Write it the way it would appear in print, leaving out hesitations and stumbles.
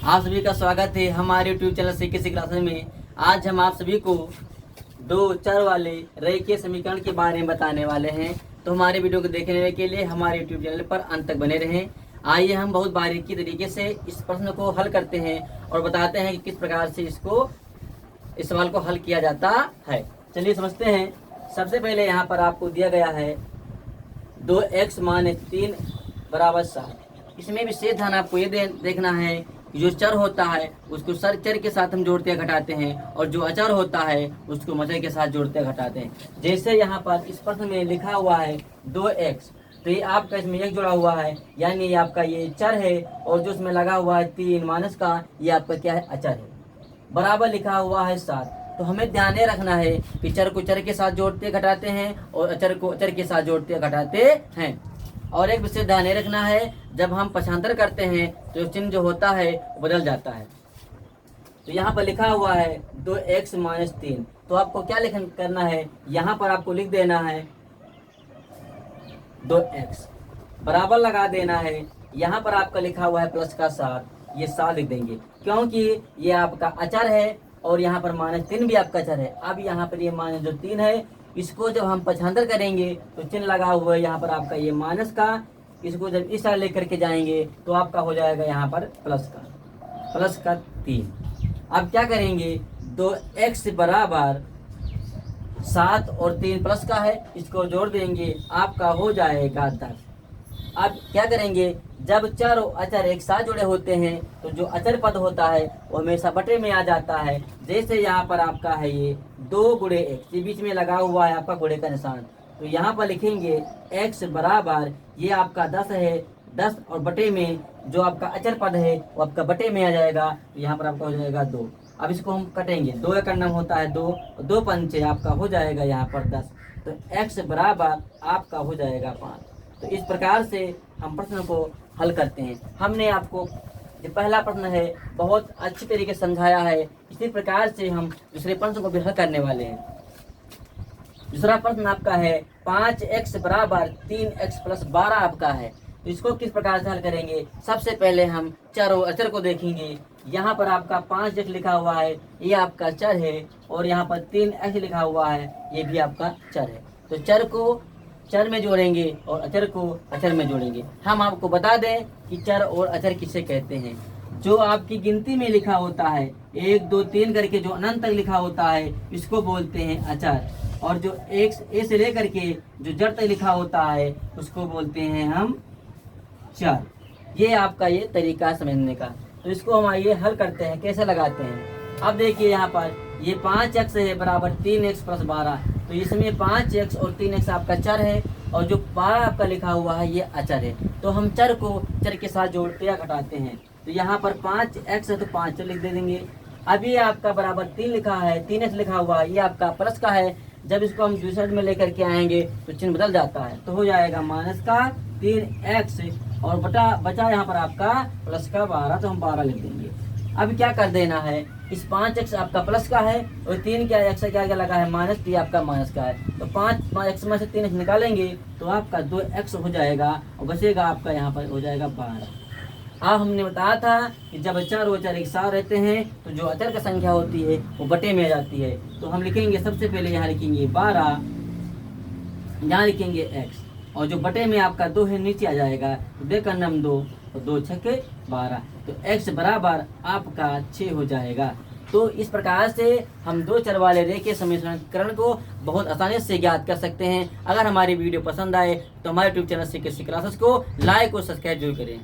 आप सभी का स्वागत है हमारे यूट्यूब चैनल सीके क्लासेस में। आज हम आप सभी को दो चर वाले रेखीय समीकरण के बारे में बताने वाले हैं। तो हमारे वीडियो को देखने के लिए हमारे यूट्यूब चैनल पर अंत तक बने रहें। आइए हम बहुत बारीकी तरीके से इस प्रश्न को हल करते हैं और बताते हैं कि किस प्रकार से इस सवाल को हल किया जाता है। चलिए समझते हैं। सबसे पहले यहाँ पर आपको दिया गया है 2x - 3 = 7। इसमें विशेष ध्यान आपको ये देखना है कि जो चर होता है उसको चर के साथ हम जोड़ते घटाते हैं और जो अचर होता है उसको मचर के साथ जोड़ते घटाते हैं। जैसे यहाँ पर इस प्रश्न में लिखा हुआ है 2x, तो ये आपका इसमें एक जुड़ा हुआ है, यानी ये आपका ये चर है, और जो इसमें लगा हुआ है 3 माइनस का, ये आपका क्या है, अचर है। बराबर लिखा हुआ है 7। तो हमें ध्यान ये रखना है कि चर को चर के साथ जोड़ते घटाते हैं और अचर को अचर के साथ जोड़ते घटाते हैं। और एक विशेष ध्यान ये रखना है, जब हम पक्षांतर करते हैं तो चिन्ह जो होता है वो बदल जाता है। तो यहाँ पर लिखा हुआ है 2x - 3, तो आपको क्या करना है, यहाँ पर आपको लिख देना है 2x, बराबर लगा देना है। यहाँ पर आपका लिखा हुआ है प्लस का 7, ये 7 लिख देंगे क्योंकि ये आपका अचर है और यहाँ पर -3 भी आपका अचर है। अब यहाँ पर ये माइनस जो 3 है, इसको जब हम पक्षांतर करेंगे तो चिन्ह लगा हुआ है यहाँ पर आपका ये माइनस का, इसको जब इस तरह लेकर के जाएंगे तो आपका हो जाएगा यहाँ पर प्लस का 3। अब क्या करेंगे, 2x बराबर 7 और 3 प्लस का है, इसको जोड़ देंगे, आपका हो जाएगा 10। अब क्या करेंगे, जब चर और अचर एक साथ जुड़े होते हैं तो जो अचर पद होता है वो हमेशा बटे में आ जाता है। जैसे यहाँ पर आपका है ये 2 × x, ये बीच में लगा हुआ है आपका गुणे का निशान, तो यहाँ पर लिखेंगे x बराबर, ये आपका 10 है, 10 और बटे में जो आपका अचर पद है वो आपका बटे में आ जाएगा, तो यहाँ पर आपका हो जाएगा 2। अब इसको हम कटेंगे, 2 का नाम होता है 2, 2 पंचे आपका हो जाएगा यहाँ पर 10, तो x बराबर आपका हो जाएगा 5। तो इस प्रकार से हम प्रश्न को हल करते हैं। हमने आपको जो पहला प्रश्न है बहुत अच्छी तरीके से समझाया है, इसी प्रकार से हम दूसरे प्रश्न को भी हल करने वाले हैं। दूसरा प्रश्न आपका है 5x बराबर 3x + 12 आपका है। तो इसको किस प्रकार से हल करेंगे, सबसे पहले हम चर और अचर को देखेंगे। यहाँ पर आपका 5x लिखा हुआ है, ये आपका चर है, और यहाँ पर 3x लिखा हुआ है, ये भी आपका चर है। तो चर को चर में जोड़ेंगे और अचर को अचर में जोड़ेंगे। हम आपको बता दें कि चर और अचर किसे कहते हैं। जो आपकी गिनती में लिखा होता है 1 2 3 करके जो अनंत तक लिखा होता है, इसको बोलते हैं अचर, और जो ए से लेकर के जो जड़ तक लिखा होता है उसको बोलते हैं हम चर। ये आपका ये तरीका समझने का। तो इसको हम आइए हल करते हैं, कैसे लगाते हैं। अब देखिए यहाँ पर ये 5x है बराबर 3x + 12, तो इसमें 5x और 3x आपका चर है और जो 12 आपका लिखा हुआ है ये अचर है। तो हम चर को चर के साथ जोड़ते या घटाते हैं। तो यहाँ पर 5x है तो 5 लिख दे देंगे। अभी आपका बराबर 3 लिखा है, 3x लिखा हुआ है, ये आपका प्लस का है। जब इसको हम दूसरे में लेकर के आएंगे तो चिन्ह बदल जाता है, तो हो जाएगा -3x और बचा यहाँ पर आपका प्लस का 12, तो हम 12 लिख देंगे। अब क्या कर देना है, इस 5x आपका प्लस का है और 3 क्या x क्या लगा है माइनस, तो आपका माइनस का है। तो 5x में से 3x निकालेंगे तो आपका 2x हो जाएगा और बचेगा आपका यहाँ पर हो जाएगा 12। अब हमने बताया था कि जब अचर और अचर एक साथ रहते हैं तो जो अचर की संख्या होती है वो बटे में आ जाती है। तो हम लिखेंगे सबसे पहले यहाँ लिखेंगे 12, यहाँ लिखेंगे x, और जो बटे में आपका 2 है नीचे आ जाएगा, तो 2 का नाम 2, तो 2 × 6 = 12, तो x बराबर आपका 6 हो जाएगा। तो इस प्रकार से हम दो चर वाले रेखीय समीकरण को बहुत आसानी से ज्ञात कर सकते हैं। अगर हमारी वीडियो पसंद आए तो हमारे यूट्यूब चैनल सीके क्लासेस को लाइक और सब्सक्राइब जरूर करें।